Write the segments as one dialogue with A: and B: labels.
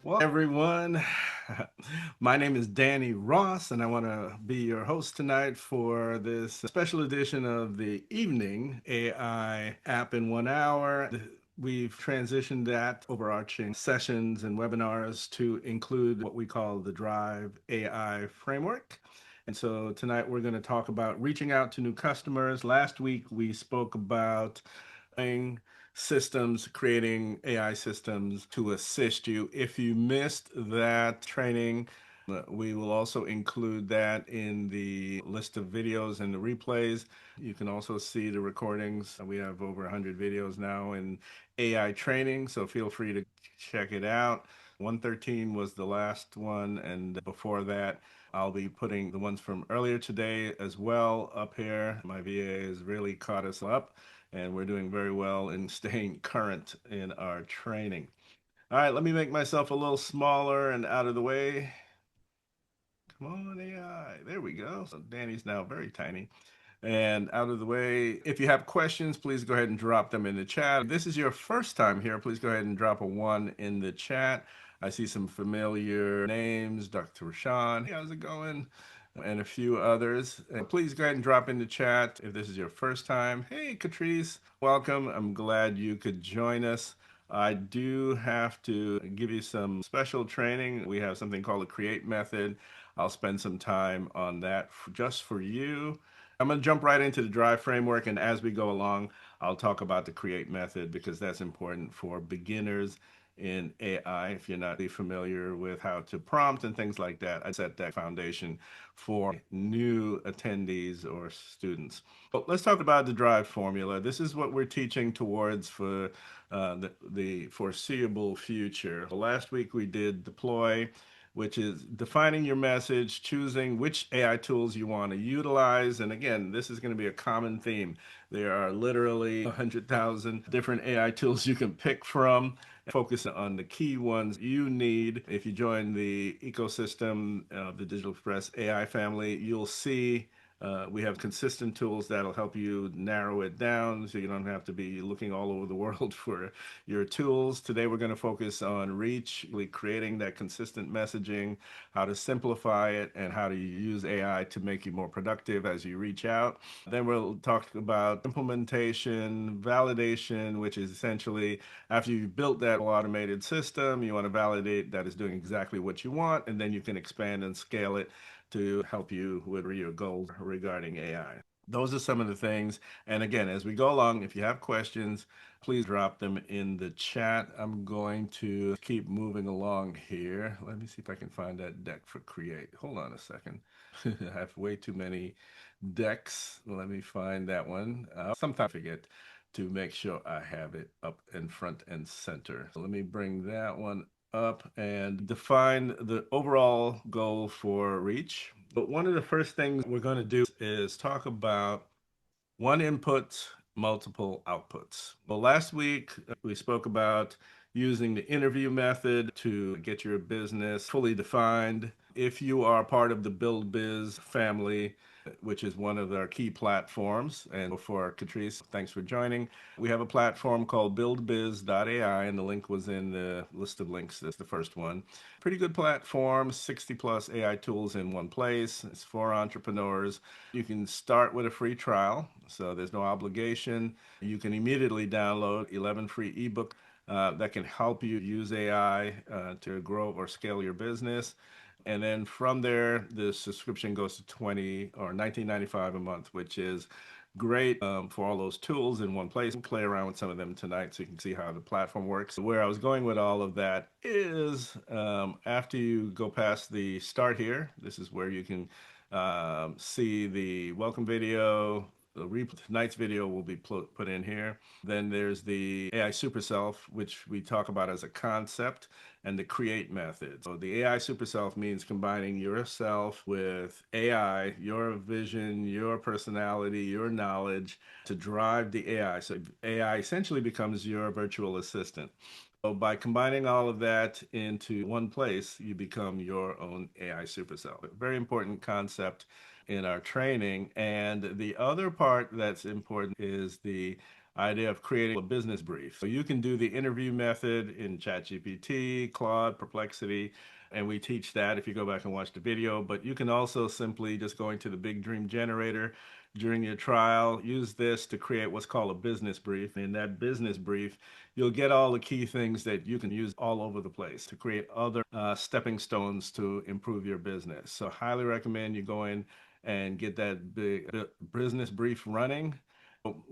A: Well, everyone, my name is Danny Ross, and I want to be your host tonight for this special edition of the Evening AI App in 1 hour. We've transitioned that overarching sessions and webinars to include what we call the Drive AI framework. And so tonight we're going to talk about reaching out to new customers. Last week we spoke about systems, creating AI systems to assist you. If you missed that training, we will also include that in the list of videos and the replays. You can also see the recordings. We have over 100 videos now in AI training, so feel free to check it out. 113 was the last one, and before that, I'll be putting the ones from earlier today as well up here. My VA has really caught us up, and we're doing very well in staying current in our training. All right, let me make myself a little smaller and out of the way. Come on, AI. There we go. So Danny's now very tiny and out of the way. If you have questions, please go ahead and drop them in the chat. If this is your first time here, please go ahead and drop a 1 in the chat. I see some familiar names, Dr. Rashawn. Hey, how's it going? And a few others. And please go ahead and drop in the chat if this is your first time. Hey, Catrice, welcome. I'm glad you could join us. I do have to give you some special training. We have something called the Create method. I'll spend some time on that just for you. I'm going to jump right into the Drive framework, and as we go along, I'll talk about the Create method because that's important for beginners in AI. If you're not familiar with how to prompt and things like that, I set that foundation for new attendees or students. But let's talk about the Drive formula. This is what we're teaching towards for the foreseeable future. Last week we did deploy, which is defining your message, choosing which AI tools you want to utilize. And again, this is going to be a common theme. There are literally 100,000 different AI tools you can pick from. Focus on the key ones you need. If you join the ecosystem of the Digital Express AI family, you'll see we have consistent tools that'll help you narrow it down so you don't have to be looking all over the world for your tools. Today, we're going to focus on reach, creating that consistent messaging, how to simplify it, and how to use AI to make you more productive as you reach out. Then we'll talk about implementation, validation, which is essentially after you've built that automated system, you want to validate that it's doing exactly what you want, and then you can expand and scale it to help you with your goals regarding AI. Those are some of the things. And again, as we go along, if you have questions, please drop them in the chat. I'm going to keep moving along here. Let me see if I can find that deck for Create. Hold on a second. I have way too many decks. Let me find that one. Sometimes I forget to make sure I have it up in front and center. So let me bring that one up and define the overall goal for reach. But one of the first things we're going to do is talk about one input, multiple outputs. Well, last week we spoke about using the interview method to get your business fully defined. If you are part of the BuildBiz family, which is one of our key platforms, and for Catrice, thanks for joining. We have a platform called BuildBiz.ai, and the link was in the list of links. That's the first one. Pretty good platform, 60 plus AI tools in one place. It's for entrepreneurs. You can start with a free trial, so there's no obligation. You can immediately download 11 free ebooks that can help you use AI to grow or scale your business. And then from there, the subscription goes to 20 or 19.95 a month, which is great for all those tools in one place. We'll play around with some of them tonight so you can see how the platform works. Where I was going with all of that is after you go past the start here, this is where you can see the welcome video. Tonight's video will be put in here. Then there's the AI Super Self, which we talk about as a concept, and the Create method. So the AI Super Self means combining yourself with AI, your vision, your personality, your knowledge to drive the AI. So AI essentially becomes your virtual assistant. So by combining all of that into one place, you become your own AI super self. A very important concept in our training. And the other part that's important is the idea of creating a business brief. So you can do the interview method in ChatGPT, Claude, Perplexity, and we teach that if you go back and watch the video. But you can also simply just go into the Big Dream Generator during your trial, use this to create what's called a business brief. In that business brief, you'll get all the key things that you can use all over the place to create other stepping stones to improve your business. So highly recommend you go in and get that big business brief running.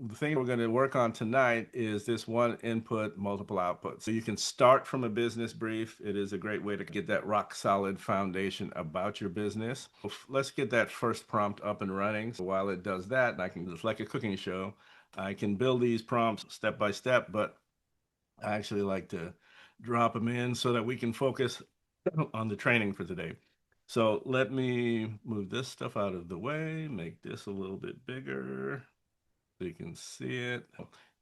A: The thing we're going to work on tonight is this one input, multiple outputs. So you can start from a business brief. It is a great way to get that rock solid foundation about your business. Let's get that first prompt up and running. So while it does that, I can, it's like a cooking show. I can build these prompts step by step, but I actually like to drop them in so that we can focus on the training for today. So let me move this stuff out of the way, make this a little bit bigger so you can see it.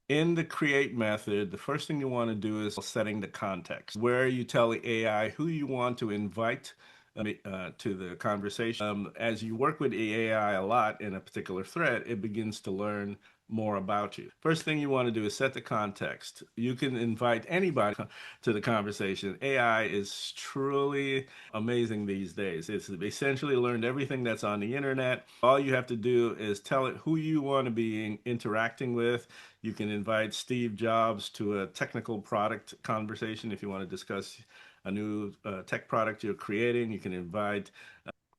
A: In the create method, the first thing you want to do is setting the context, where you tell the AI who you want to invite to the conversation. As you work with the AI a lot in a particular thread, it begins to learn more about you. First thing you want to do is set the context. You can invite anybody to the conversation. AI is truly amazing these days. It's essentially learned everything that's on the internet. All you have to do is tell it who you want to be interacting with. You can invite Steve Jobs to a technical product conversation if you want to discuss a new tech product you're creating. You can invite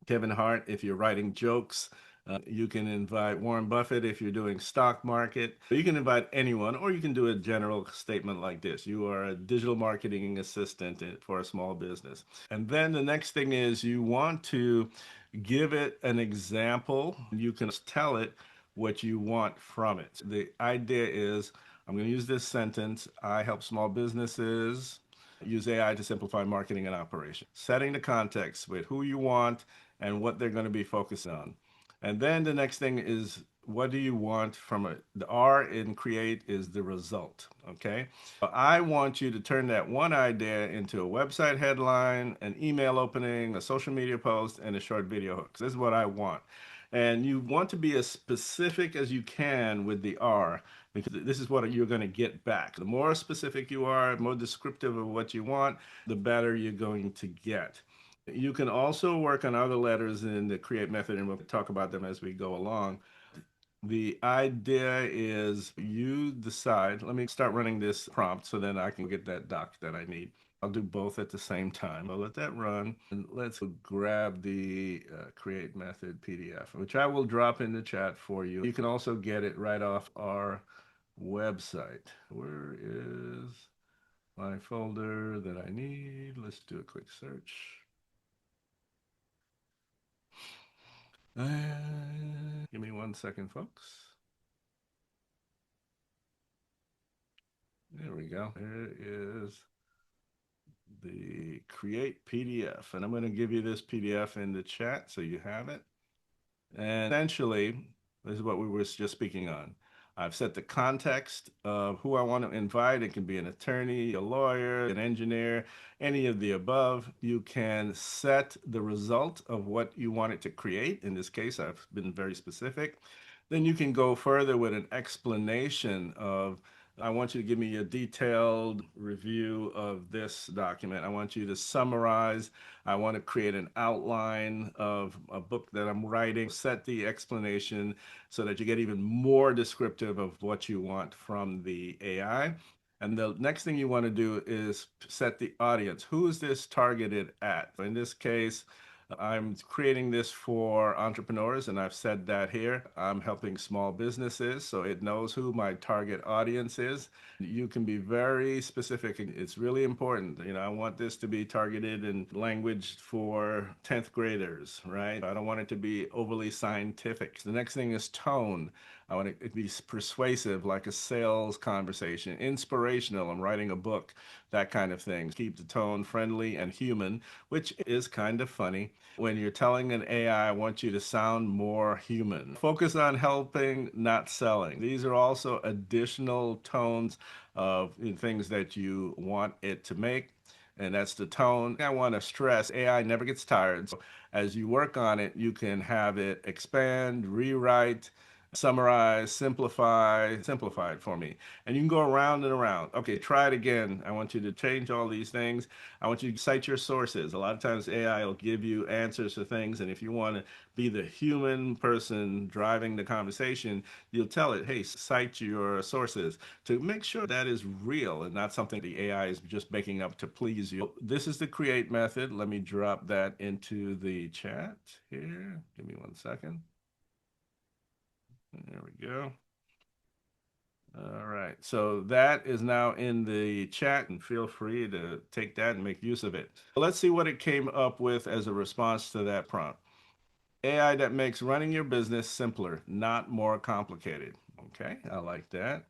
A: Kevin Hart if you're writing jokes. You can invite Warren Buffett if you're doing stock market. You can invite anyone, or you can do a general statement like this. You are a digital marketing assistant for a small business. And then the next thing is you want to give it an example. You can tell it what you want from it. The idea is, I'm going to use this sentence: I help small businesses use AI to simplify marketing and operation. Setting the context with who you want and what they're going to be focused on. And then the next thing is, what do you want from it? The R in create is the result, okay? I want you to turn that one idea into a website headline, an email opening, a social media post, and a short video hook. This is what I want. And you want to be as specific as you can with the R, because this is what you're going to get back. The more specific you are, more descriptive of what you want, the better you're going to get. You can also work on other letters in the create method, and we'll talk about them as we go along. The idea is you decide. Let me start running this prompt so then I can get that doc that I need. I'll do both at the same time. I'll let that run. And let's grab the create method PDF, which I will drop in the chat for you. You can also get it right off our website. Where is my folder that I need? Let's do a quick search. Give me 1 second, folks. There we go. There is the create PDF. And I'm going to give you this PDF in the chat so you have it. And essentially, this is what we were just speaking on. I've set the context of who I want to invite. It can be an attorney, a lawyer, an engineer, any of the above. You can set the result of what you want it to create. In this case, I've been very specific. Then you can go further with an explanation of, I want you to give me a detailed review of this document. I want you to summarize. I want to create an outline of a book that I'm writing. Set the explanation so that you get even more descriptive of what you want from the AI. And the next thing you want to do is set the audience. Who is this targeted at? In this case, I'm creating this for entrepreneurs, and I've said that here. I'm helping small businesses, so it knows who my target audience is. You can be very specific. It's really important. I want this to be targeted in language for 10th graders, right? I don't want it to be overly scientific. The next thing is tone. I want it to be persuasive, like a sales conversation, inspirational. I'm writing a book, that kind of thing. Keep the tone friendly and human, which is kind of funny. When you're telling an AI, I want you to sound more human. Focus on helping, not selling. These are also additional tones of things that you want it to make. And that's the tone. I want to stress AI never gets tired. So as you work on it, you can have it expand, rewrite, summarize, simplify it for me. And you can go around and around. Okay, try it again. I want you to change all these things. I want you to cite your sources. A lot of times AI will give you answers to things, and if you want to be the human person driving the conversation, you'll tell it, hey, cite your sources to make sure that is real and not something the AI is just making up to please you. This is the create method. Let me drop that into the chat here. Give me 1 second. There we go. All right. So that is now in the chat, and feel free to take that and make use of it. Let's see what it came up with as a response to that prompt. AI that makes running your business simpler, not more complicated. Okay, I like that.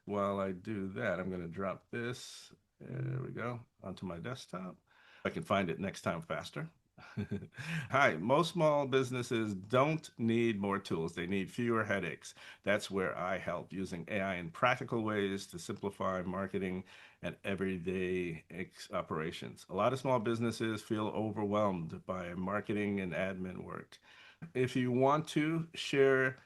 A: While I do that, I'm going to drop this. There we go, onto my desktop. I can find it next time faster. Hi, most small businesses don't need more tools. They need fewer headaches. That's where I help using AI in practical ways to simplify marketing and everyday operations. A lot of small businesses feel overwhelmed by marketing and admin work. If you want to share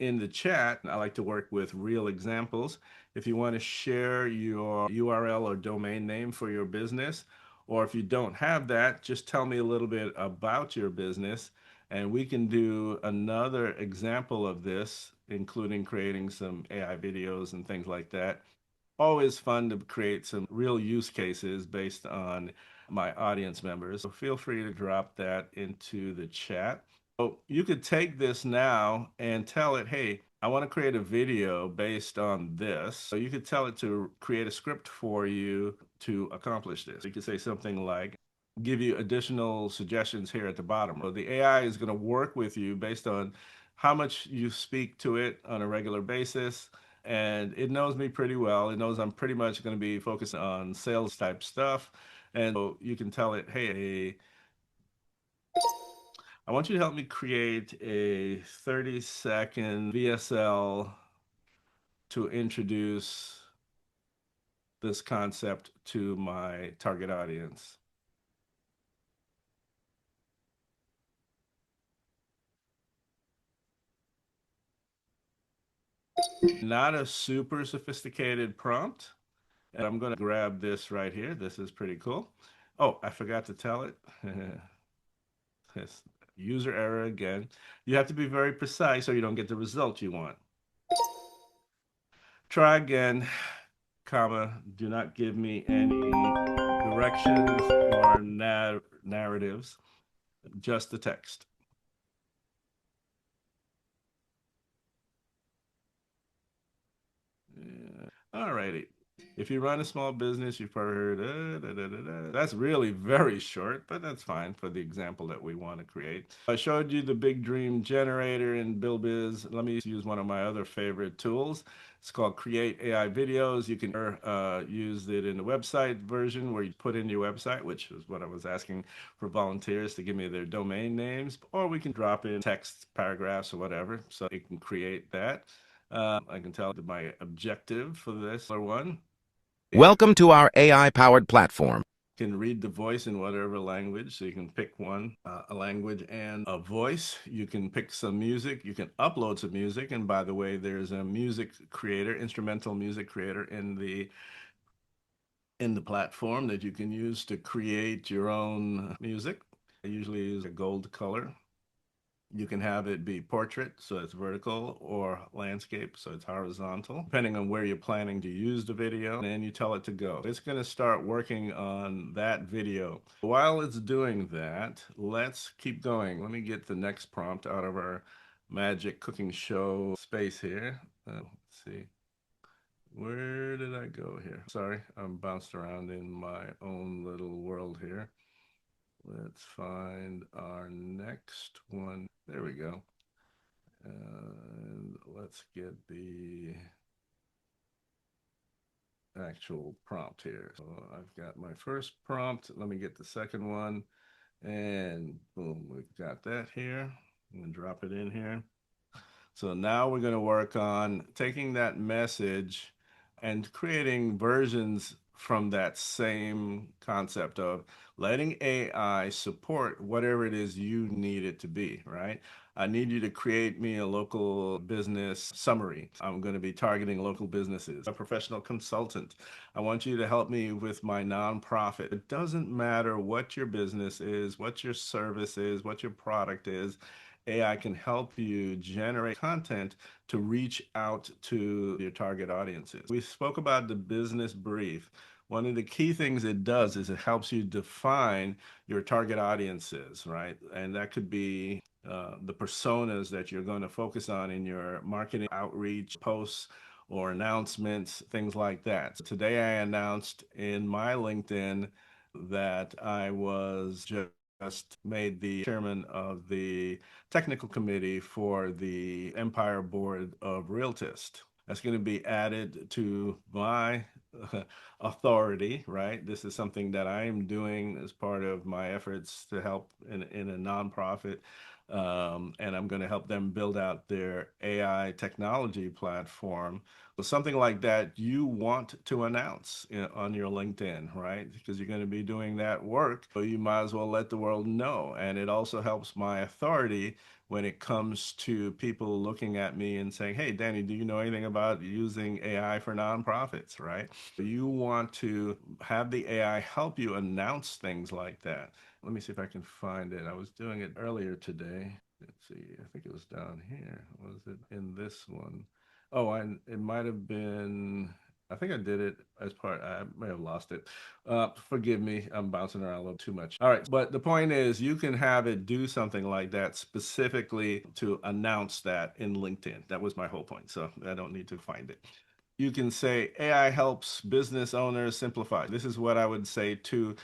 A: in the chat, I like to work with real examples. If you want to share your URL or domain name for your business, or if you don't have that, just tell me a little bit about your business, and we can do another example of this, including creating some AI videos and things like that. Always fun to create some real use cases based on my audience members. So feel free to drop that into the chat. So you could take this now and tell it, hey, I want to create a video based on this. So you could tell it to create a script for you to accomplish this. You could say something like, give you additional suggestions here at the bottom. So the AI is going to work with you based on how much you speak to it on a regular basis, and it knows me pretty well. It knows I'm pretty much going to be focused on sales type stuff. And so you can tell it, hey, I want you to help me create a 30-second VSL to introduce this concept to my target audience. Not a super sophisticated prompt. And I'm going to grab this right here. This is pretty cool. Oh, I forgot to tell it. Yes, user error again. You have to be very precise or you don't get the result you want. Try again, comma, do not give me any directions or narratives, just the text. Yeah. All righty. If you run a small business, you've probably heard, that's really very short, but that's fine for the example that we want to create. I showed you the big dream generator in BuildBiz. Let me use one of my other favorite tools. It's called Create AI Videos. You can use it in the website version where you put in your website, which is what I was asking for volunteers to give me their domain names, or we can drop in text paragraphs or whatever, so it can create that. I can tell my objective for this one.
B: Welcome to our AI-powered platform.
A: You can read the voice in whatever language, so you can pick one, a language and a voice. You can pick some music. You can upload some music. And by the way, there's a music creator, instrumental music creator in the platform that you can use to create your own music. I usually use a gold color. You can have it be portrait, so it's vertical, or landscape, so it's horizontal, depending on where you're planning to use the video, and you tell it to go. It's going to start working on that video. While it's doing that, let's keep going. Let me get the next prompt out of our magic cooking show space here. Let's see. Where did I go here? Sorry, I'm bounced around in my own little world here. Let's find our next one. There we go. And let's get the actual prompt here. So I've got my first prompt. Let me get the second one. And boom, we've got that here. I'm going to drop it in here. So now we're going to work on taking that message and creating versions from that same concept of letting AI support whatever it is you need it to be, right? I need you to create me a local business summary. I'm going to be targeting local businesses. A professional consultant. I want you to help me with my nonprofit. It doesn't matter what your business is, what your service is, what your product is. AI can help you generate content to reach out to your target audiences. We spoke about the business brief. One of the key things it does is it helps you define your target audiences, right? And that could be the personas that you're going to focus on in your marketing outreach posts or announcements, things like that. So today I announced in my LinkedIn that I was just made the chairman of the technical committee for the Empire Board of Realtist. That's going to be added to my authority, right? This is something that I am doing as part of my efforts to help in a nonprofit. And I'm going to help them build out their AI technology platform. So something like that you want to announce on your LinkedIn, right? Because you're going to be doing that work, so you might as well let the world know. And it also helps my authority when it comes to people looking at me and saying, hey, Danny, do you know anything about using AI for nonprofits, right? You want to have the AI help you announce things like that. Let me see if I can find it. I was doing it earlier today. Let's see. I think it was down here. Was it in this one? Oh, and it might have been. I think I did it as part. I may have lost it. Forgive me. I'm bouncing around a little too much. All right, but the point is, you can have it do something like that specifically to announce that in LinkedIn. That was my whole point. So I don't need to find it. You can say AI helps business owners simplify. This is what I would say to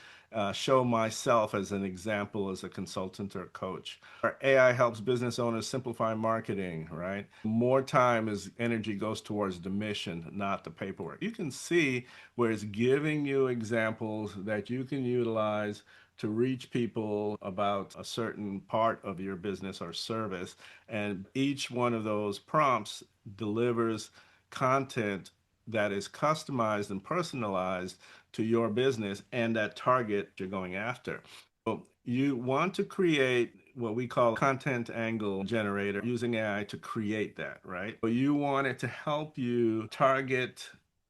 A: show myself as an example as a consultant or coach. Or AI helps business owners simplify marketing, right? More time as energy goes towards the mission, not the paperwork. You can see where it's giving you examples that you can utilize to reach people about a certain part of your business or service. And each one of those prompts delivers content that is customized and personalized to your business and that target you're going after. So you want to create what we call content angle generator using AI to create that, right? So you want it to help you target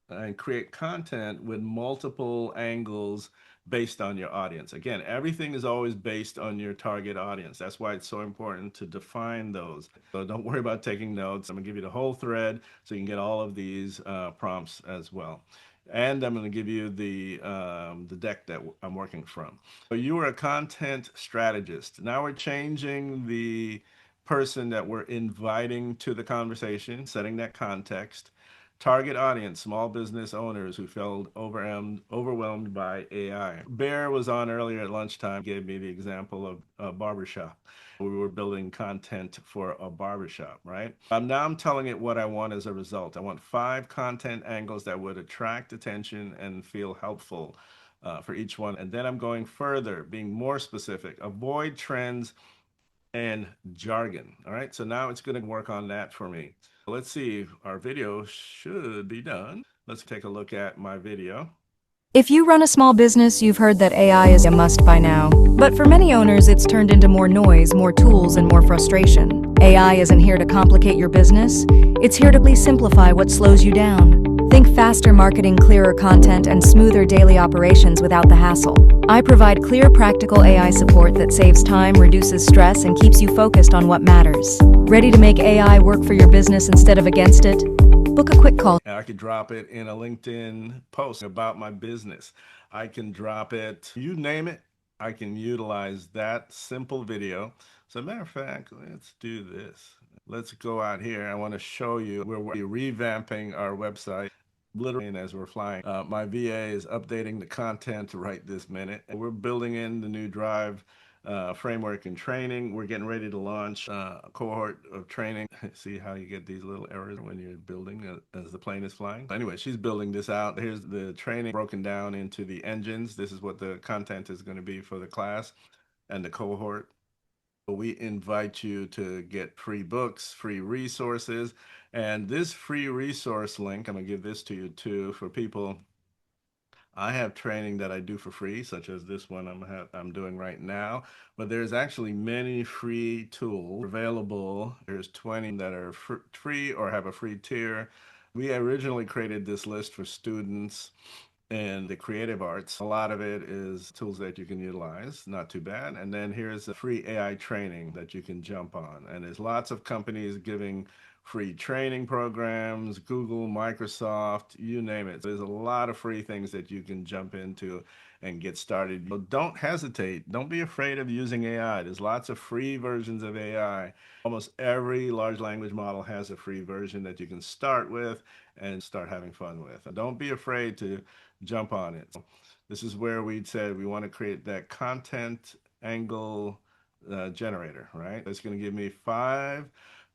A: and create content with multiple angles based on your audience. Again, everything is always based on your target audience. That's why it's so important to define those. So don't worry about taking notes. I'm gonna give you the whole thread so you can get all of these prompts as well. And I'm going to give you the deck that I'm working from. So you are a content strategist. Now we're changing the person that we're inviting to the conversation, setting that context. Target audience, small business owners who felt overwhelmed by AI. Bear was on earlier at lunchtime, gave me the example of a barbershop. We were building content for a barbershop, right? Now I'm telling it what I want as a result. I want 5 content angles that would attract attention and feel helpful for each one. And then I'm going further, being more specific. Avoid trends and jargon. All right, so now it's going to work on that for me. Let's see, our video should be done. Let's take a look at my video.
C: If you run a small business, you've heard that AI is a must by now. But for many owners, it's turned into more noise, more tools, and more frustration. AI isn't here to complicate your business. It's here to please simplify what slows you down. Think faster marketing, clearer content, and smoother daily operations without the hassle. I provide clear, practical AI support that saves time, reduces stress, and keeps you focused on what matters. Ready to make AI work for your business instead of against it? Book a quick call.
A: I could drop it in a LinkedIn post about my business. I can drop it, you name it, I can utilize that simple video. So, matter of fact, let's do this. Let's go out here. I want to show you we're revamping our website. Literally, as we're flying, my VA is updating the content right this minute. We're building in the new Drive framework and training. We're getting ready to launch a cohort of training. See how you get these little errors when you're building as the plane is flying. Anyway, she's building this out. Here's the training broken down into the engines. This is what the content is going to be for the class and the cohort. We invite you to get free books, free resources, and this free resource link, I'm going to give this to you too for people I have training that I do for free, such as this one I'm doing right now. But there's actually many free tools available. There's 20 that are free or have a free tier. We originally created this list for students in the creative arts. A lot of it is tools that you can utilize, not too bad. And then here's a free AI training that you can jump on. And there's lots of companies giving free training programs, Google, Microsoft, you name it. There's a lot of free things that you can jump into and get started. But don't hesitate. Don't be afraid of using AI. There's lots of free versions of AI. Almost every large language model has a free version that you can start with and start having fun with. Don't be afraid to jump on it. This is where we said we want to create that content angle generator, right? It's going to give me 5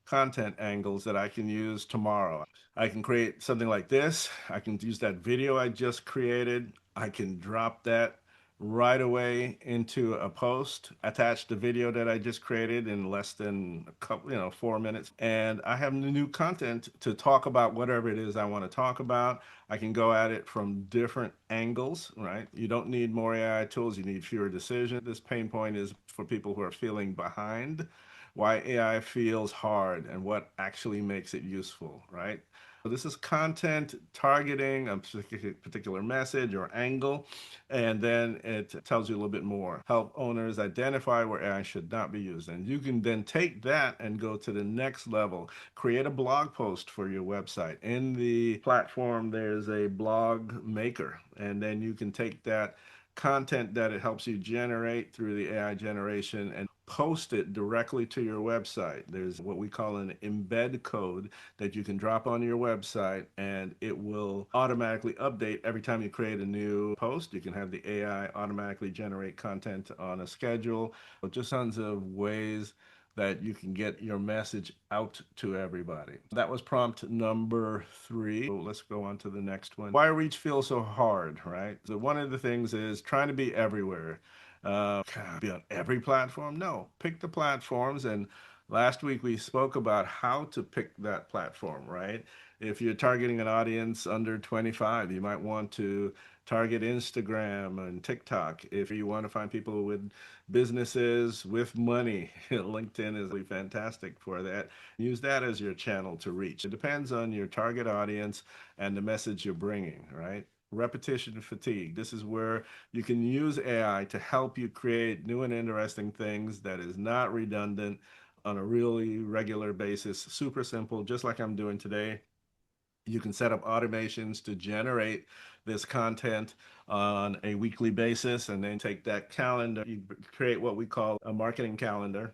A: content angles that I can use tomorrow. I can create something like this. I can use that video I just created. I can drop that right away into a post, attach the video that I just created in less than a couple, 4 minutes. And I have new content to talk about whatever it is I want to talk about. I can go at it from different angles, right? You don't need more AI tools, you need fewer decisions. This pain point is for people who are feeling behind, why AI feels hard and what actually makes it useful, right? So this is content targeting a particular message or angle, and then it tells you a little bit more. Help owners identify where AI should not be used. And you can then take that and go to the next level. Create a blog post for your website. In the platform, there's a blog maker, and then you can take that content that it helps you generate through the AI generation and post it directly to your website. There's what we call an embed code that you can drop on your website, and it will automatically update every time you create a new post. You can have the AI automatically generate content on a schedule. Just tons of ways that you can get your message out to everybody. That was prompt number 3. So let's go on to the next one. Why reach feel so hard, right? So one of the things is trying to be everywhere. Can I be on every platform? No, pick the platforms. And last week we spoke about how to pick that platform, right? If you're targeting an audience under 25, you might want to target Instagram and TikTok. If you want to find people with businesses with money, LinkedIn is really fantastic for that. Use that as your channel to reach. It depends on your target audience and the message you're bringing, right? Repetition fatigue. This is where you can use AI to help you create new and interesting things that is not redundant on a really regular basis. Super simple, just like I'm doing today. You can set up automations to generate this content on a weekly basis and then take that calendar. You create what we call a marketing calendar.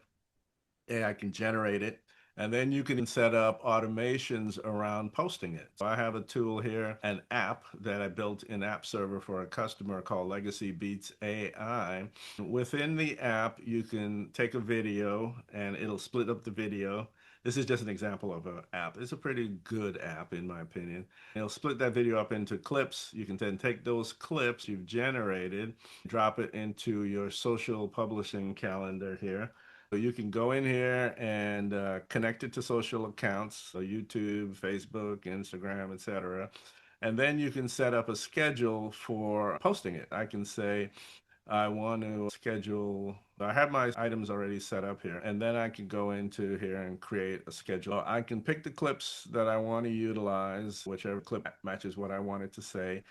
A: AI can generate it. And then you can set up automations around posting it. So I have a tool here, an app that I built in App Server for a customer called Legacy Beats AI. Within the app, you can take a video and it'll split up the video. This is just an example of an app. It's a pretty good app, in my opinion. It'll split that video up into clips. You can then take those clips you've generated, drop it into your social publishing calendar here. So you can go in here and connect it to social accounts, so YouTube, Facebook, Instagram, etc. And then you can set up a schedule for posting it. I can say, I want to schedule, I have my items already set up here, and then I can go into here and create a schedule. I can pick the clips that I want to utilize, whichever clip matches what I want it to say.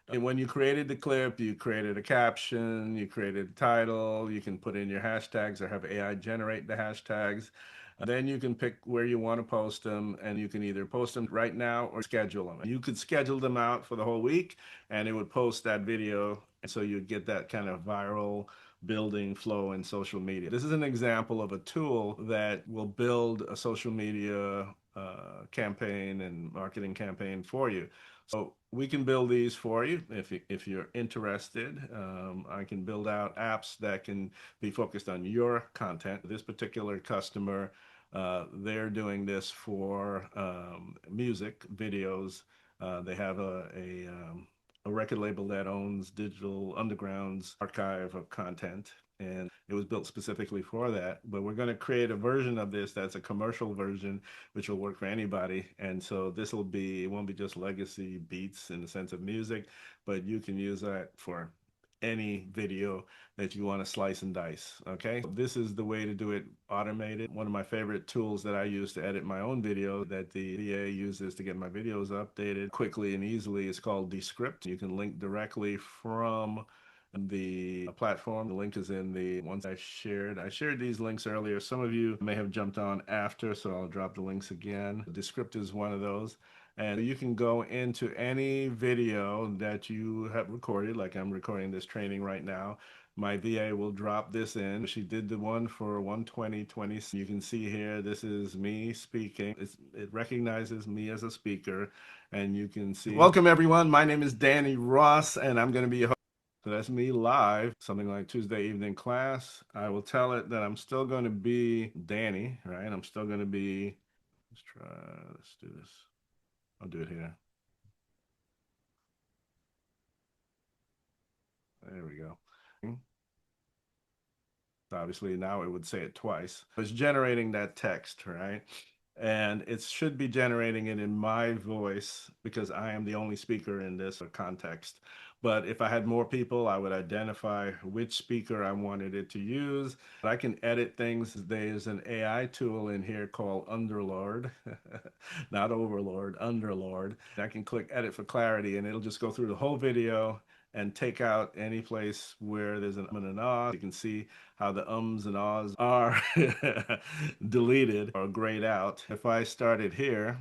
A: And when you created the clip, you created a caption, you created a title, you can put in your hashtags or have AI generate the hashtags. Then you can pick where you want to post them, and you can either post them right now or schedule them. You could schedule them out for the whole week, and it would post that video. And so you'd get that kind of viral building flow in social media. This is an example of a tool that will build a social media campaign and marketing campaign for you. So we can build these for you if you're interested. I can build out apps that can be focused on your content. This particular customer, they're doing this for music videos. They have a record label that owns Digital Underground's archive of content. and it was built specifically for that. But we're going to create a version of this that's a commercial version, which will work for anybody. And so this will be, it won't be just legacy beats in the sense of music, but you can use that for any video that you want to slice and dice. Okay, this is the way to do it automated. One of my favorite tools that I use to edit my own video that the VA uses to get my videos updated quickly and easily is called Descript. You can link directly from the platform. The link is in the ones I shared. I shared these links earlier. Some of you may have jumped on after, so I'll drop the links again. Descript is one of those. And you can go into any video that you have recorded, like I'm recording this training right now. My VA will drop this in. She did the one for 12020. You can see here, this is me speaking. It recognizes me as a speaker, and you can see. Welcome everyone. My name is Danny Ross, and I'm going to be your host. So that's me live, something like Tuesday evening class. I will tell it that I'm still going to be Danny, right? I'm still going to be, let's do this. I'll do it here. There we go. Obviously, now it would say it twice. It's generating that text, right? And it should be generating it in my voice because I am the only speaker in this context. But if I had more people, I would identify which speaker I wanted it to use. I can edit things. There's an AI tool in here called Underlord, not Overlord, Underlord. I can click Edit for Clarity, and it'll just go through the whole video and take out any place where there's an and an ah. You can see how the ums and ahs are deleted or grayed out. If I started here,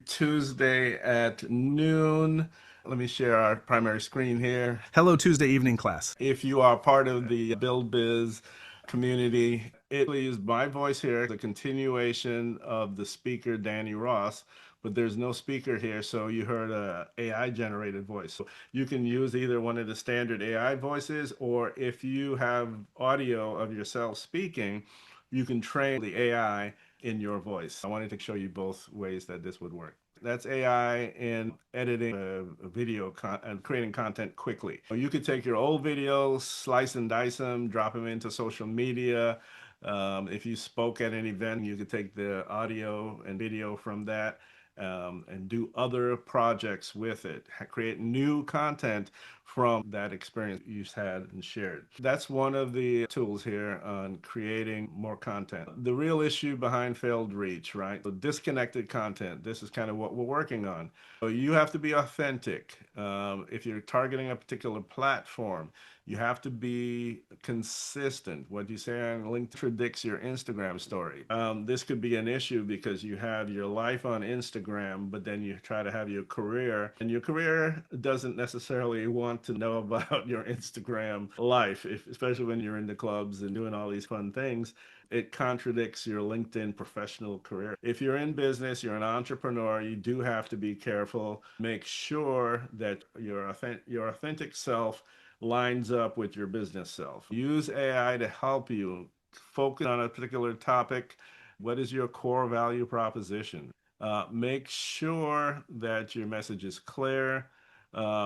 A: Tuesday at noon. Let me share our primary screen here.
D: Hello, Tuesday evening class.
A: If you are part of the Build Biz community, it is my voice here, the continuation of the speaker, Danny Ross, but there's no speaker here, so you heard a AI generated voice. So you can use either one of the standard AI voices, or if you have audio of yourself speaking, you can train the AI in your voice. I wanted to show you both ways that this would work. That's AI in editing a video and creating content quickly. You could take your old videos, slice and dice them, drop them into social media. If you spoke at an event, you could take the audio and video from that and do other projects with it, create new content from that experience you've had and shared. That's one of the tools here on creating more content. The real issue behind failed reach, right? So disconnected content. This is kind of what we're working on. So you have to be authentic. If you're targeting a particular platform, you have to be consistent. What you say on LinkedIn predicts your Instagram story. This could be an issue because you have your life on Instagram, but then you try to have your career, and your career doesn't necessarily want to know about your Instagram life, especially when you're in the clubs and doing all these fun things. It contradicts your LinkedIn professional career. If you're in business, you're an entrepreneur, you do have to be careful. Make sure that your authentic self lines up with your business self. Use AI to help you focus on a particular topic. What is your core value proposition? Make sure that your message is clear.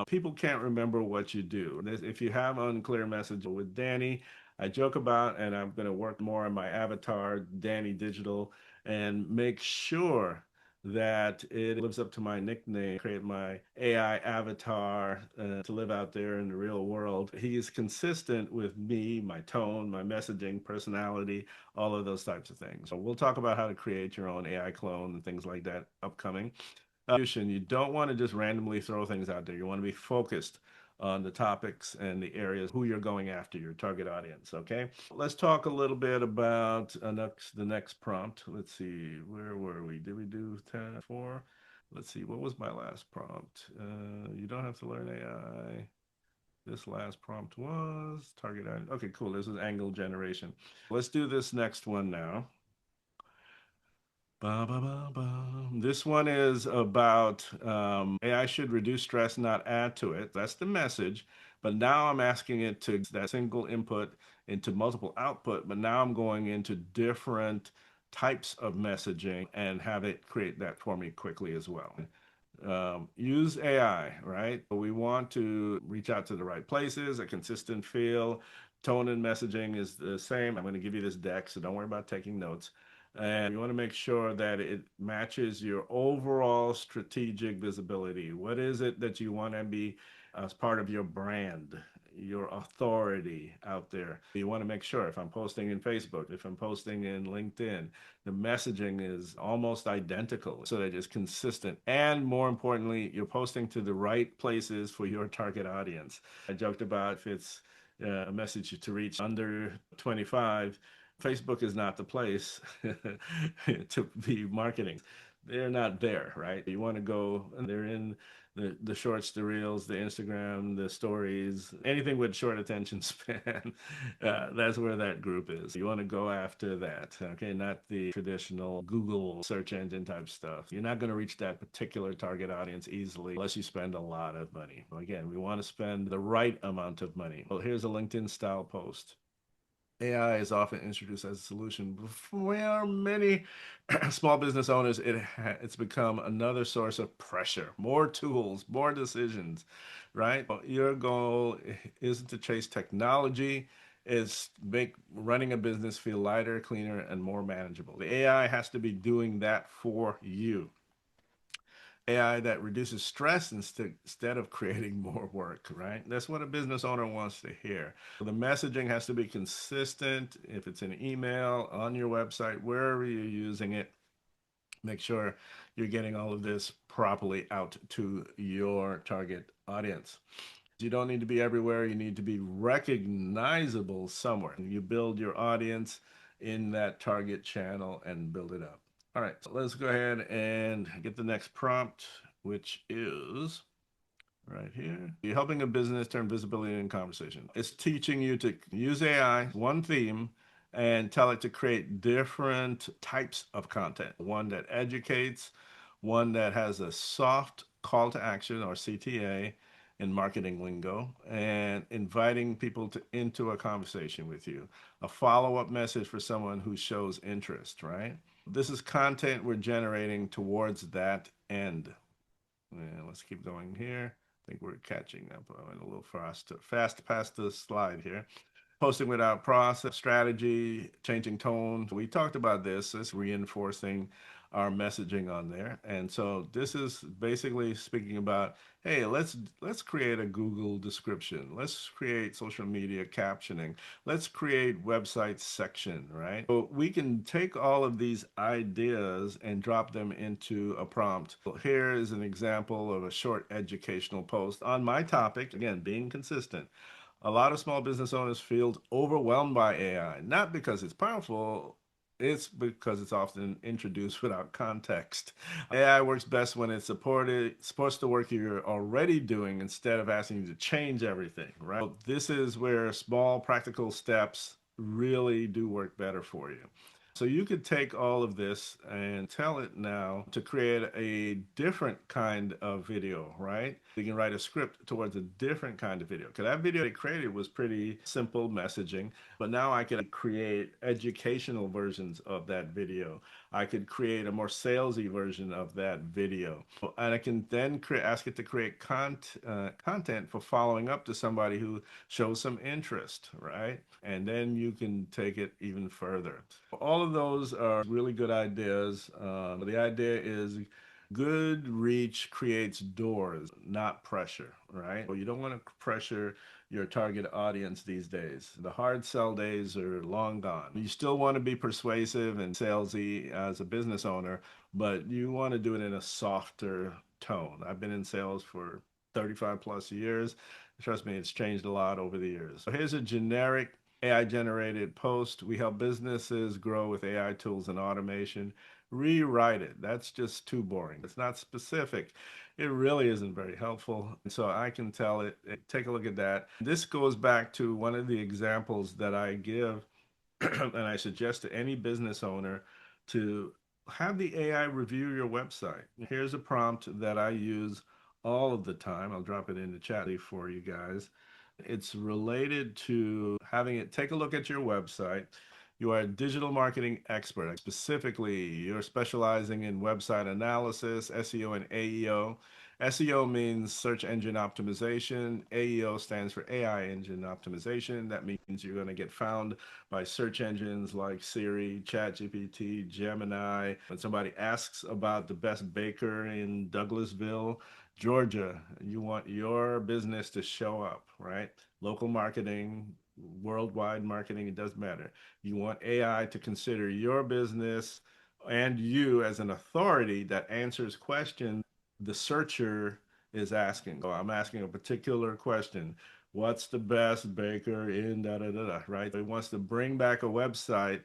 A: People can't remember what you do. If you have an unclear message with Danny, I joke about, and I'm going to work more on my avatar, Danny Digital, and make sure that it lives up to my nickname, create my AI avatar to live out there in the real world. He is consistent with me, my tone, my messaging, personality, all of those types of things. So we'll talk about how to create your own AI clone and things like that upcoming. You don't want to just randomly throw things out there. You want to be focused on the topics and the areas who you're going after, your target audience. Okay, let's talk a little bit about the next prompt. Let's see, where were we? Did we do 10 4? Let's see, what was my last prompt? You don't have to learn AI. This last prompt was target audience. Okay, cool. This is angle generation. Let's do this next one now. This one is about AI should reduce stress, not add to it. That's the message. But now I'm asking it to that single input into multiple output. But now I'm going into different types of messaging and have it create that for me quickly as well. Use AI, right? We want to reach out to the right places, a consistent feel, Tone and messaging is the same. I'm going to give you this deck, so don't worry about taking notes. And you want to make sure that it matches your overall strategic visibility. What is it that you want to be as part of your brand, your authority out there? You want to make sure if I'm posting in Facebook, if I'm posting in LinkedIn, the messaging is almost identical so that it's consistent. And more importantly, you're posting to the right places for your target audience. I joked about if it's a message to reach under 25, Facebook is not the place to be marketing. They're not there, right? You want to go, and they're in the shorts, the reels, the Instagram, the stories, anything with short attention span. That's where that group is. You want to go after that, okay? Not the traditional Google search engine type stuff. You're not going to reach that particular target audience easily unless you spend a lot of money. Again, we want to spend the right amount of money. Well, here's a LinkedIn style post. AI is often introduced as a solution. For many small business owners, it's become another source of pressure, more tools, more decisions, right? Your goal isn't to chase technology, is make running a business feel lighter, cleaner, and more manageable. The AI has to be doing that for you. AI that reduces stress instead of creating more work, right? That's what a business owner wants to hear. The messaging has to be consistent. If it's an email, on your website, wherever you're using it, make sure you're getting all of this properly out to your target audience. You don't need to be everywhere. You need to be recognizable somewhere. You build your audience in that target channel and build it up. All right, so let's go ahead and get the next prompt, which is right here. You're helping a business turn visibility in conversation. It's teaching you to use AI, one theme, and tell it to create different types of content. One that educates, one that has a soft call to action or CTA in marketing lingo, and inviting people into a conversation with you. A follow-up message for someone who shows interest, right? This is content we're generating towards that end. And let's keep going here. I think we're catching up. I went a little fast past the slide here. Posting without process, strategy, changing tone. We talked about this. It's reinforcing our messaging on there. And so this is basically speaking about, hey, let's create a Google description. Let's create social media captioning. Let's create website section, right? So we can take all of these ideas and drop them into a prompt. Here is an example of a short educational post on my topic, again, being consistent. A lot of small business owners feel overwhelmed by AI, not because it's powerful, it's because it's often introduced without context. AI works best when it's supports the work you're already doing instead of asking you to change everything, right? So this is where small practical steps really do work better for you. So you could take all of this and tell it now to create a different kind of video, right? You can write a script towards a different kind of video. Because that video it created was pretty simple messaging, but now I could create educational versions of that video. I could create a more salesy version of that video. And I can then ask it to create content for following up to somebody who shows some interest, right? And then you can take it even further. All of those are really good ideas. The idea is good reach creates doors, not pressure, right? Well, you don't want to pressure your target audience these days. The hard sell days are long gone. You still want to be persuasive and salesy as a business owner, but you want to do it in a softer tone. I've been in sales for 35 plus years. Trust me, it's changed a lot over the years. So here's a generic AI generated post. We help businesses grow with AI tools and automation. Rewrite it. That's just too boring. It's not specific. It really isn't very helpful. And so I can tell it, take a look at that. This goes back to one of the examples that I give and I suggest to any business owner to have the AI review your website. Here's a prompt that I use all of the time. I'll drop it in the chat for you guys. It's related to having it take a look at your website. You are a digital marketing expert. Specifically, you're specializing in website analysis, SEO, and AEO. SEO means search engine optimization. AEO stands for AI engine optimization. That means you're going to get found by search engines like Siri, ChatGPT, Gemini. When somebody asks about the best baker in Douglasville, Georgia, you want your business to show up, right? Local marketing, worldwide marketing, it doesn't matter. You want AI to consider your business and you as an authority that answers questions the searcher is asking. So I'm asking a particular question. What's the best baker in da da da da, right? It wants to bring back a website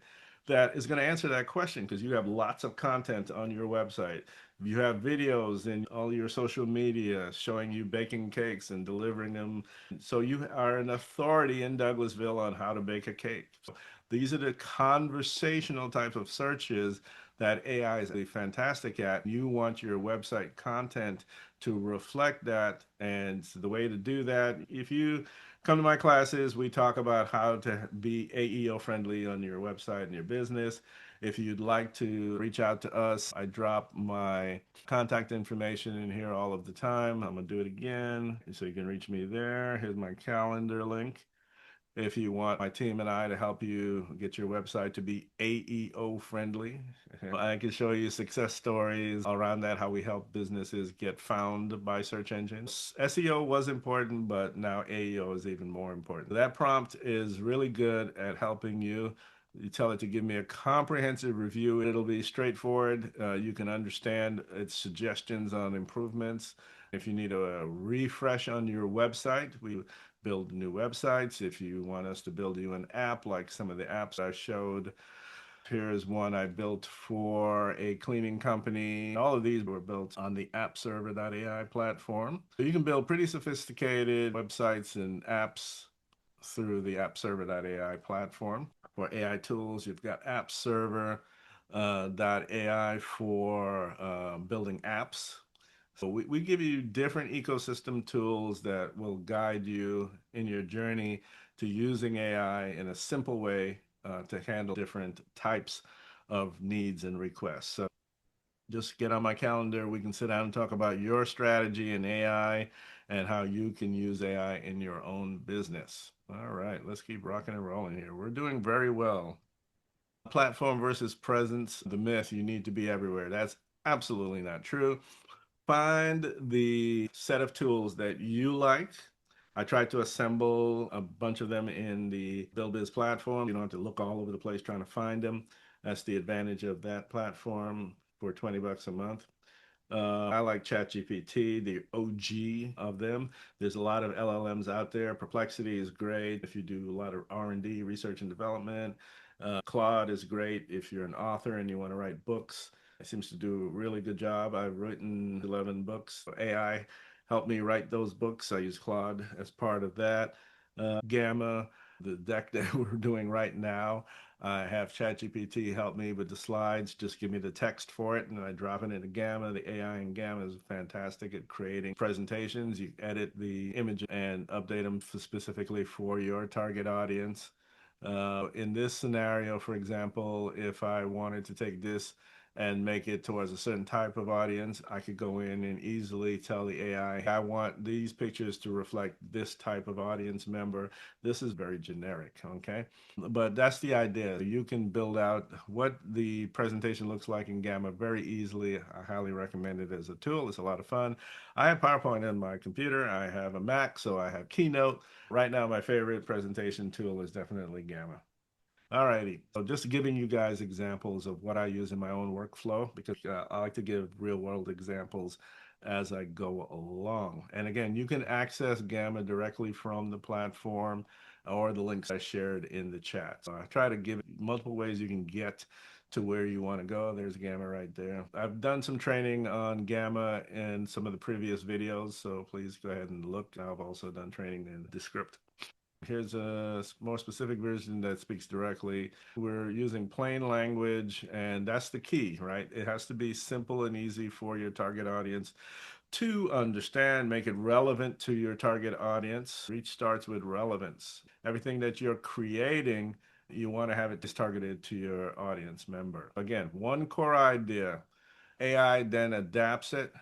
A: that is going to answer that question because you have lots of content on your website. You have videos in all your social media showing you baking cakes and delivering them. So you are an authority in Douglasville on how to bake a cake. So these are the conversational type of searches that AI is fantastic at. You want your website content to reflect that. And the way to do that, if you come to my classes, we talk about how to be AEO friendly on your website and your business. If you'd like to reach out to us, I drop my contact information in here all of the time. I'm going to do it again so you can reach me there. Here's my calendar link. If you want my team and I to help you get your website to be AEO friendly, I can show you success stories around that, how we help businesses get found by search engines. SEO was important, but now AEO is even more important. That prompt is really good at helping you. You tell it to give me a comprehensive review. It'll be straightforward. You can understand its suggestions on improvements. If you need a refresh on your website, we build new websites. If you want us to build you an app like some of the apps I showed, here's one I built for a cleaning company. All of these were built on the appserver.ai platform. So you can build pretty sophisticated websites and apps through the appserver.ai platform. For AI tools, you've got appserver.ai for building apps. So we give you different ecosystem tools that will guide you in your journey to using AI in a simple way to handle different types of needs and requests. So just get on my calendar. We can sit down and talk about your strategy in AI and how you can use AI in your own business. All right, let's keep rocking and rolling here. We're doing very well. Platform versus presence, the myth, you need to be everywhere. That's absolutely not true. Find the set of tools that you like. I tried to assemble a bunch of them in the BuildBiz platform. You don't have to look all over the place trying to find them. That's the advantage of that platform for 20 bucks a month. I like ChatGPT, the OG of them. There's a lot of LLMs out there. Perplexity is great if you do a lot of R&D, research and development. Claude is great if you're an author and you want to write books. It seems to do a really good job. I've written 11 books. AI helped me write those books. I use Claude as part of that. Gamma, the deck that we're doing right now. I have ChatGPT help me with the slides. Just give me the text for it, and I drop it into Gamma. The AI in Gamma is fantastic at creating presentations. You edit the image and update them specifically for your target audience. In this scenario, for example, if I wanted to take this and make it towards a certain type of audience, I could go in and easily tell the AI, I want these pictures to reflect this type of audience member. This is very generic, okay? But that's the idea. You can build out what the presentation looks like in Gamma very easily. I highly recommend it as a tool. It's a lot of fun. I have PowerPoint on my computer. I have a Mac, so I have Keynote. Right now, my favorite presentation tool is definitely Gamma. Alrighty, so just giving you guys examples of what I use in my own workflow because I like to give real world examples as I go along. And again, you can access Gamma directly from the platform or the links I shared in the chat. So I try to give multiple ways you can get to where you want to go. There's Gamma right there. I've done some training on Gamma in some of the previous videos, so please go ahead and look. I've also done training in Descript. Here's a more specific version that speaks directly. We're using plain language, and that's the key, right? It has to be simple and easy for your target audience to understand, make it relevant to your target audience. Reach starts with relevance. Everything that you're creating You want to have it just targeted to your audience member. Again, one core idea. AI then adapts it.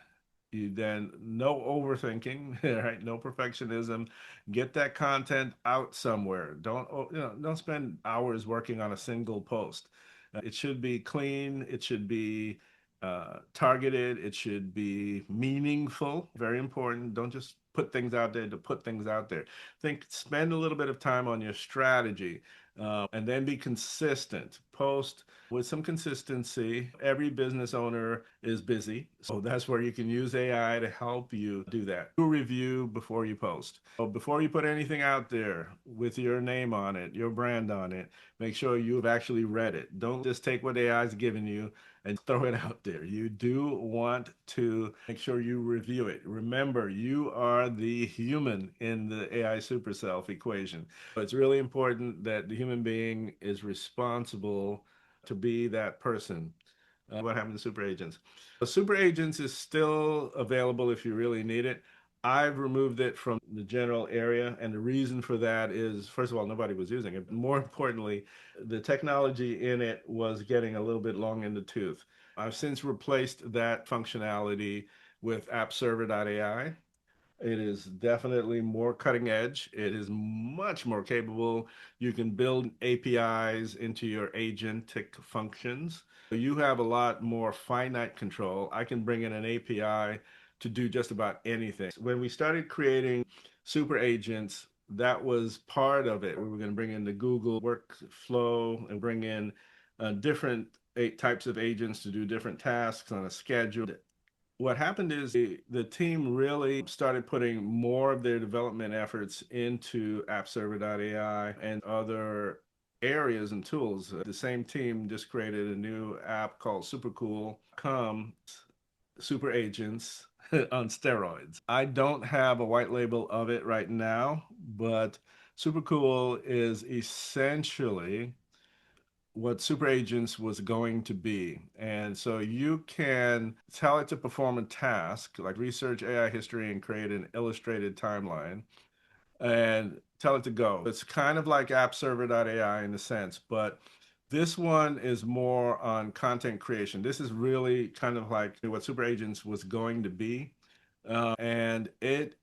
A: You then no overthinking, right? No perfectionism. Get that content out somewhere. Don't spend hours working on a single post. It should be clean. It should be targeted. It should be meaningful. Very important. Don't just put things out there to put things out there. Spend a little bit of time on your strategy, and then be consistent. Post with some consistency. Every business owner is busy, so that's where you can use AI to help you do that. Do a review before you post. So before you put anything out there with your name on it, your brand on it, make sure you've actually read it. Don't just take what AI is giving you and throw it out there. You do want to make sure you review it. Remember, you are the human in the AI super self equation. So it's really important that the human being is responsible to be that person. What happened to super agents? Super agents is still available if you really need it. I've removed it from the general area, and the reason for that is, first of all, nobody was using it. More importantly, the technology in it was getting a little bit long in the tooth. I've since replaced that functionality with AppServer.ai. It is definitely more cutting edge. It is much more capable. You can build APIs into your agentic functions. You have a lot more finite control. I can bring in an API to do just about anything. When we started creating super agents, that was part of it. We were going to bring in the Google workflow and bring in different types of agents to do different tasks on a schedule. What happened is the team really started putting more of their development efforts into AppServer.ai and other areas and tools. The same team just created a new app called SuperCool.com, Super Agents on steroids. I don't have a white label of it right now, but SuperCool is essentially what super agents was going to be. And so you can tell it to perform a task like research AI history and create an illustrated timeline and tell it to go. It's kind of like AppServer.ai in a sense, but this one is more on content creation. This is really kind of like what super agents was going to be. And it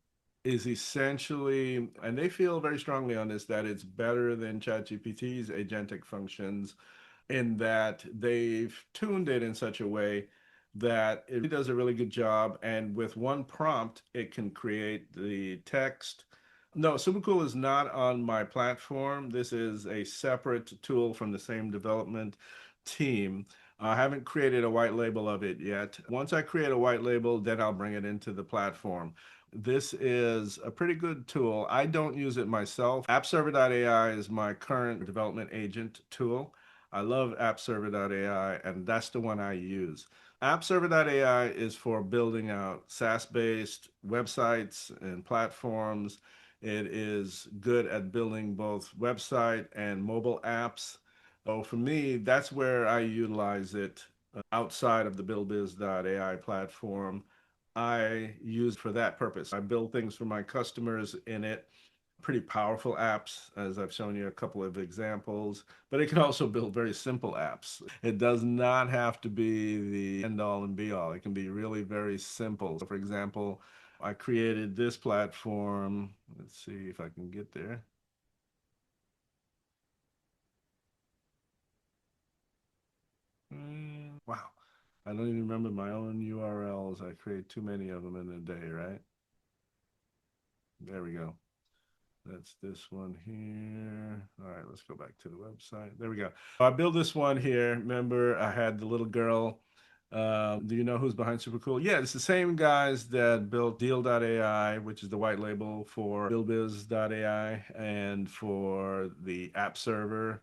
A: is essentially, and they feel very strongly on this, that it's better than ChatGPT's agentic functions in that they've tuned it in such a way that it does a really good job. And with one prompt, it can create the text. No, Supercool is not on my platform. This is a separate tool from the same development team. I haven't created a white label of it yet. Once I create a white label, then I'll bring it into the platform. This is a pretty good tool. I don't use it myself. AppServer.ai is my current development agent tool. I love AppServer.ai, and that's the one I use. AppServer.ai is for building out SaaS-based websites and platforms. It is good at building both website and mobile apps. So for me, that's where I utilize it outside of the BuildBiz.ai platform. I use it for that purpose. I build things for my customers in it, pretty powerful apps, as I've shown you a couple of examples, but it can also build very simple apps. It does not have to be the end all and be all. It can be really very simple. So for example, I created this platform. Let's see if I can get there. Wow. I don't even remember my own URLs. I create too many of them in a day, right? There we go. That's this one here. All right, let's go back to the website. There we go. I built this one here. Remember, I had the little girl. Do you know who's behind Super Cool? Yeah, it's the same guys that built Deal.ai, which is the white label for BuildBiz.ai and for the app server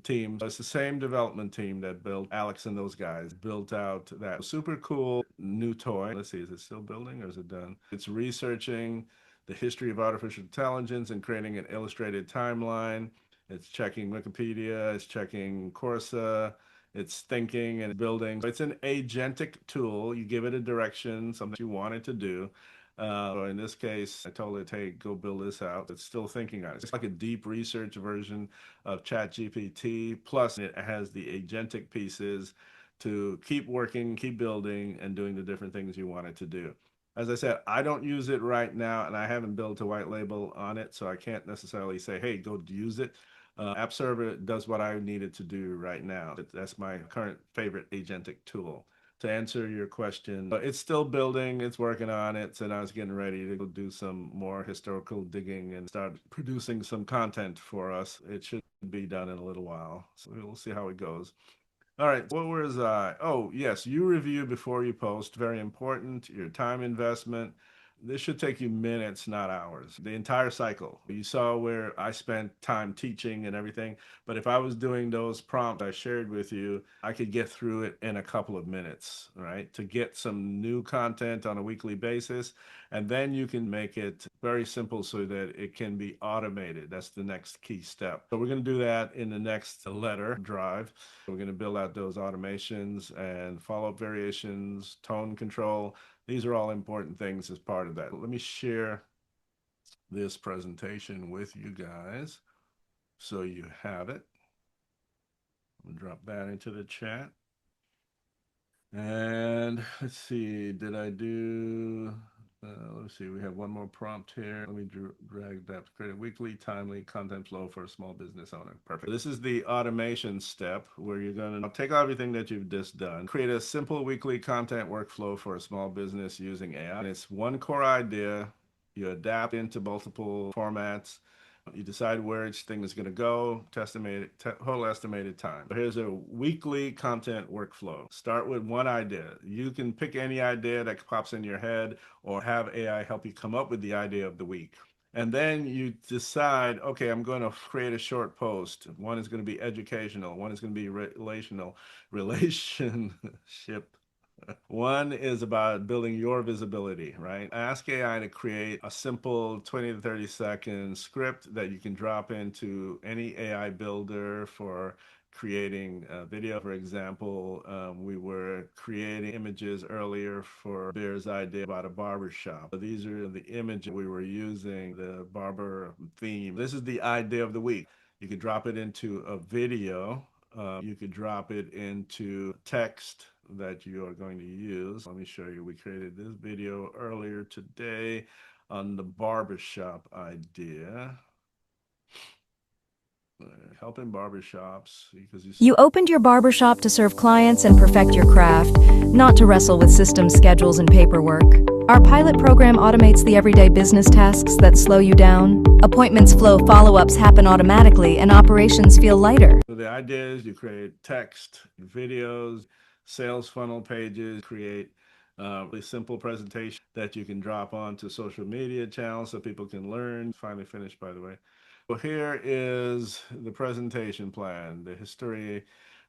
A: team. It's the same development team that built Alex and those guys built out that super cool new toy. Let's see, is it still building or is it done? It's researching the history of artificial intelligence and creating an illustrated timeline. It's checking Wikipedia, it's checking Corsa, it's thinking and building. It's an agentic tool. You give it a direction, something you want it to do. In this case, I told it, hey, go build this out. It's still thinking on it. It's like a deep research version of ChatGPT. Plus, it has the agentic pieces to keep working, keep building, and doing the different things you want it to do. As I said, I don't use it right now, and I haven't built a white label on it, so I can't necessarily say, hey, go use it. App Server does what I need it to do right now. That's my current favorite agentic tool. To answer your question, it's still building, it's working on it, so now it's getting ready to go do some more historical digging and start producing some content for us. It should be done in a little while, so we'll see how it goes. All right, what was I? Oh, yes, you review before you post. Very important. Your time investment. This should take you minutes, not hours. The entire cycle. You saw where I spent time teaching and everything, but if I was doing those prompts I shared with you, I could get through it in a couple of minutes, right? To get some new content on a weekly basis, and then you can make it very simple so that it can be automated. That's the next key step. So we're going to do that in the next letter drive. We're going to build out those automations and follow-up variations, tone control. These are all important things as part of that. Let me share this presentation with you guys so you have it. I'll drop that into the chat. And let's see, did I do, let's see, we have one more prompt here. Let me drag that. Create a weekly, timely content flow for a small business owner. Perfect. This is the automation step where you're going to take everything that you've just done, create a simple weekly content workflow for a small business using AI. And it's one core idea. You adapt into multiple formats. You decide where each thing is going to go, total estimated time. So here's a weekly content workflow. Start with one idea. You can pick any idea that pops in your head or have AI help you come up with the idea of the week. And then you decide, okay, I'm going to create a short post. One is going to be educational. One is going to be relationship. One is about building your visibility, right? Ask AI to create a simple 20 to 30-second script that you can drop into any AI builder for creating a video. For example, we were creating images earlier for Bear's idea about a barber shop. These are the images we were using, the barber theme. This is the idea of the week. You could drop it into a video. You could drop it into text that you are going to use. Let me show you. We created this video earlier today on the barbershop idea. Helping barbershops because
C: You opened your barbershop to serve clients and perfect your craft, not to wrestle with system schedules and paperwork. Our pilot program automates the everyday business tasks that slow you down. Appointments flow, follow-ups happen automatically, and operations feel lighter.
A: So the idea is you create text, videos, sales funnel pages, create a simple presentation that you can drop onto social media channels so people can learn. Finally finished, by the way. So here is the presentation plan, the history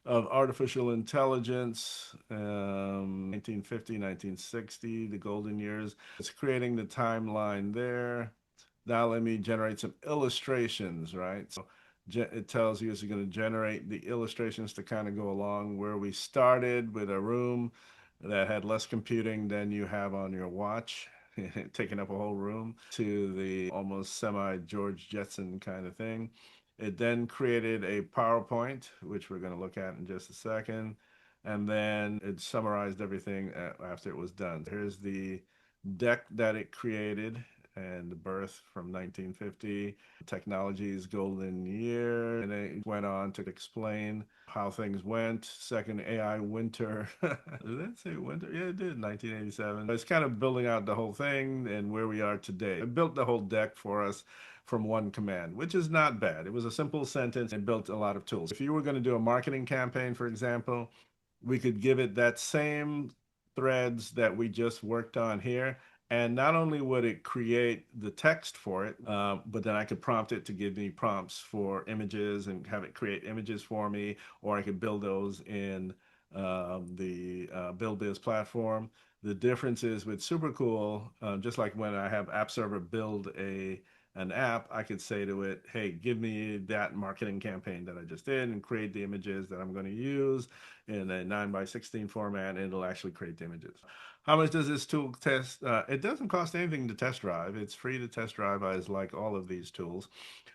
A: of artificial intelligence, 1950, 1960, the golden years. It's creating the timeline there. Now let me generate some illustrations, right? So it tells you it's going to generate the illustrations to kind of go along where we started with a room that had less computing than you have on your watch, taking up a whole room, to the almost semi George Jetson kind of thing. It then created a PowerPoint, which we're going to look at in just a second. And then it summarized everything after it was done. Here's the deck that it created and the birth from 1950, technology's golden year, and it went on to explain how things went. Second AI winter. Did that say winter? Yeah, it did, 1987. It's kind of building out the whole thing and where we are today. It built the whole deck for us from one command, which is not bad. It was a simple sentence and built a lot of tools. If you were going to do a marketing campaign, for example, we could give it that same threads that we just worked on here. And not only would it create the text for it, but then I could prompt it to give me prompts for images and have it create images for me, or I could build those in the BuildBiz platform. The difference is with Supercool, just like when I have App Server build a an app, I could say to it, hey, give me that marketing campaign that I just did and create the images that I'm going to use in a 9:16 format, and it'll actually create the images. How much does this tool test? It doesn't cost anything to test drive. It's free to test drive, as like all of these tools.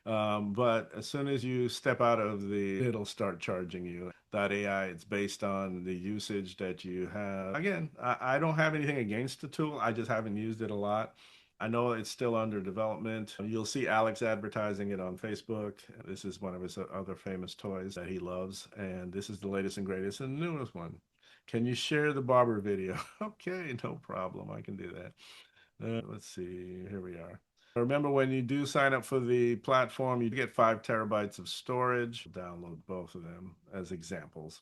A: But as soon as you step out of it'll start charging you. That AI, it's based on the usage that you have. Again, I don't have anything against the tool. I just haven't used it a lot. I know it's still under development. You'll see Alex advertising it on Facebook. This is one of his other famous toys that he loves. And this is the latest and greatest and newest one. Can you share the barber video? Okay, no problem. I can do that. Let's see. Here we are. Remember, when you do sign up for the platform, you get 5 terabytes of storage. Download both of them as examples.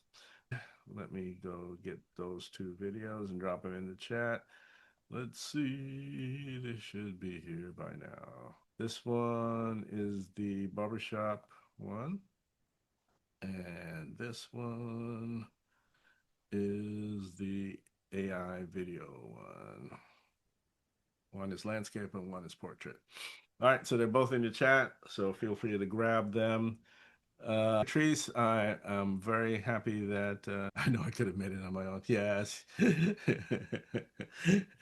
A: Let me go get those 2 videos and drop them in the chat. Let's see. They should be here by now. This one is the barbershop one. And this one is the AI video one. One is landscape and one is portrait. All right, so they're both in the chat, so feel free to grab them. Patrice, I am very happy that I know I could have made it on my own. Yes.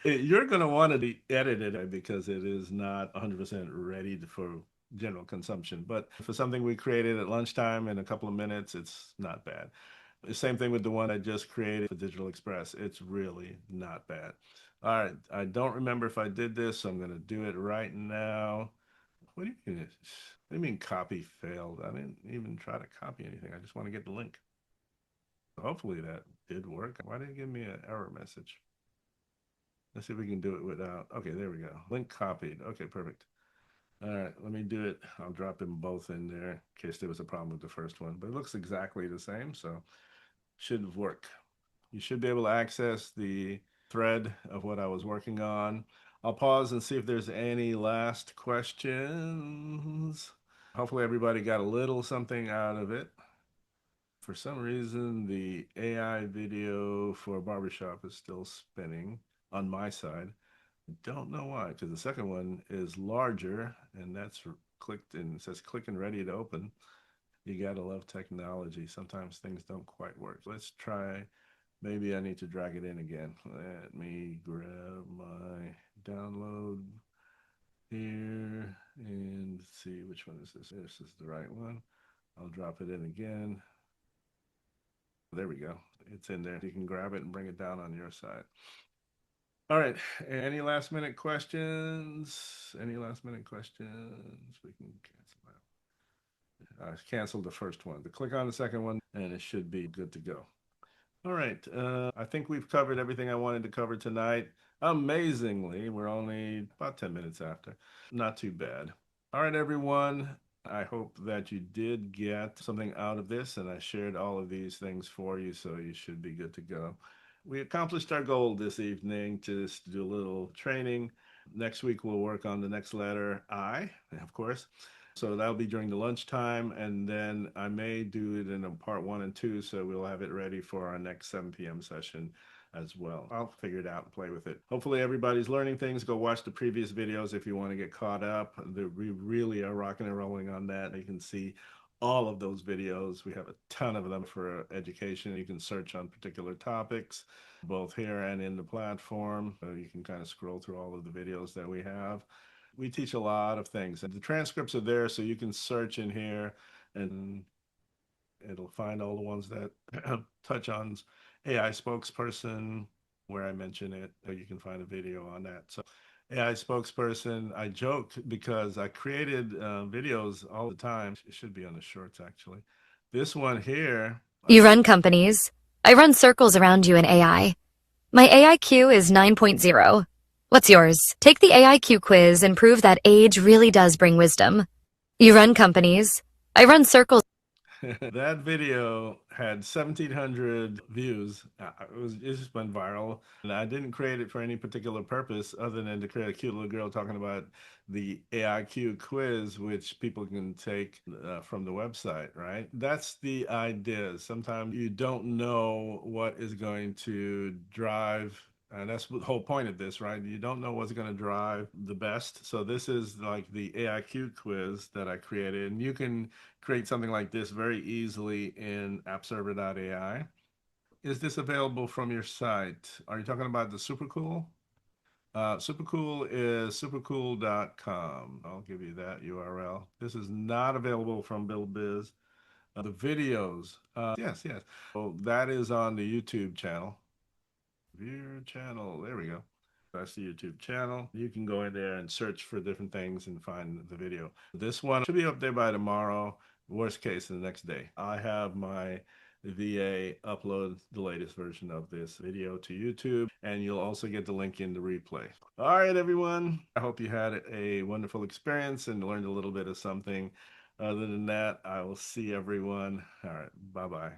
A: You're going to want to edit it because it is not 100% ready for general consumption. But for something we created at lunchtime in a couple of minutes, it's not bad. The same thing with the one I just created for Digital Express. It's really not bad. All right, I don't remember if I did this, so I'm going to do it right now. What do you mean? What do you mean copy failed? I didn't even try to copy anything. I just want to get the link. Hopefully that did work. Why did it give me an error message? Let's see if we can do it without. Okay, there we go. Link copied. Okay, perfect. All right, let me do it. I'll drop them both in there in case there was a problem with the first one. But it looks exactly the same, so should work. You should be able to access the thread of what I was working on. I'll pause and see if there's any last questions. Hopefully everybody got a little something out of it. For some reason, the AI video for barbershop is still spinning on my side. Don't know why, because the second one is larger, and that's clicked and it says click and ready to open. You gotta love technology. Sometimes things don't quite work. Let's try. Maybe I need to drag it in again. Let me grab my download here and see which one is this. This is the right one. I'll drop it in again. There we go. It's in there. You can grab it and bring it down on your side. All right. Any last minute questions? Any last minute questions? We can cancel that. I canceled the first one, but click on the second one and it should be good to go. All right. I think we've covered everything I wanted to cover tonight. Amazingly, we're only about 10 minutes after. Not too bad. All right, everyone. I hope that you did get something out of this, and I shared all of these things for you, so you should be good to go. We accomplished our goal this evening to just do a little training. Next week, we'll work on the next letter, I, of course. So that'll be during the lunchtime, and then I may do it in a part 1 and 2, so we'll have it ready for our next 7 p.m. session as well. I'll figure it out and play with it. Hopefully everybody's learning things. Go watch the previous videos if you want to get caught up. We really are rocking and rolling on that. You can see all of those videos. We have a ton of them for education. You can search on particular topics, both here and in the platform. You can kind of scroll through all of the videos that we have. We teach a lot of things, and the transcripts are there, so you can search in here and it'll find all the ones that touch on AI spokesperson, where I mention it. You can find a video on that. So AI spokesperson, I joke because I created videos all the time. It should be on the shorts, actually. This one here.
D: You run companies. I run circles around you in AI. My AIQ is 9.0. What's yours? Take the AIQ quiz and prove that age really does bring wisdom. You run companies. I run circles.
A: That video had 1,700 views. It just went viral. And I didn't create it for any particular purpose other than to create a cute little girl talking about the AIQ quiz, which people can take from the website, right? That's the idea. Sometimes you don't know what is going to drive And that's the whole point of this, right? You don't know what's going to drive the best. So this is like the AIQ quiz that I created. And you can create something like this very easily in appserver.ai. Is this available from your site? Are you talking about the Supercool? Supercool is supercool.com. I'll give you that URL. This is not available from BuildBiz. The videos, yes, yes. So that is on the YouTube channel. Viewer channel. There we go. That's the YouTube channel. You can go in there and search for different things and find the video. This one should be up there by tomorrow. Worst case, the next day. I have my VA upload the latest version of this video to YouTube, and you'll also get the link in the replay. All right, everyone. I hope you had a wonderful experience and learned a little bit of something. Other than that, I will see everyone. All right. Bye-bye.